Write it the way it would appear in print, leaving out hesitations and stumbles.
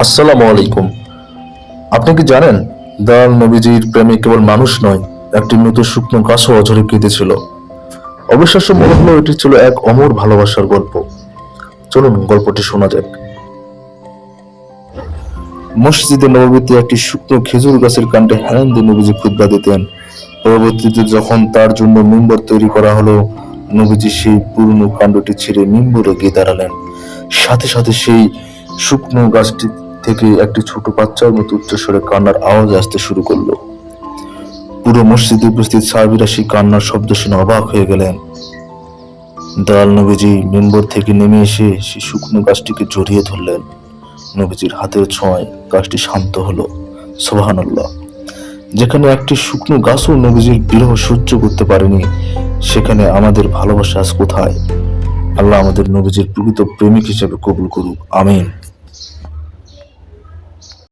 আসসালামু আলাইকুম। আপনি কি জানেন, দয়াল নবীজির প্রেমে কেবল মানুষ নয়, একটি মৃত শুকনো গাছও অঝরে কেঁদেছিল। অবিশ্বাস্য মনে হলো এটি ছিল এক অমর ভালোবাসার গল্প। চলুন গল্পটি শোনা যাক। মসজিদে নববীতে একটি শুকনো খেজুর গাছের কাণ্ডে হেলান দিয়ে নবীজি খুতবা দিতেন। পরবর্তীতে যখন তার জন্য মিম্বর তৈরি করা হলো, নবীজি সেই পুরনো কাণ্ডটি ছেড়ে মিম্বরে গিয়ে দাঁড়ালেন। সাথে সাথে সেই শুকনো গাছটি থেকে একটি ছোট বাচ্চার মতো উচ্চস্বরে কান্নার আওয়াজ আসতে শুরু করলো। পুরো মসজিদে উপস্থিত সাহাবীরা সেই কান্নার শব্দ শুনে অবাক হয়ে গেলেন। দয়াল নবীজি মিম্বর থেকে নেমে এসে সেই শুকনো গাছটিকে জড়িয়ে ধরলেন। নবীজির হাতের ছোঁয়ায় গাছটি শান্ত হলো। সুবহানাল্লাহ। যেখানে একটি শুকনো গাছও নবীজির বিরহ সহ্য করতে পারেনি, সেখানে আমাদের ভালোবাসা আজ কোথায়? আল্লাহ আমাদের নবীজির প্রকৃত প্রেমিক হিসেবে কবুল করুক, আমিন।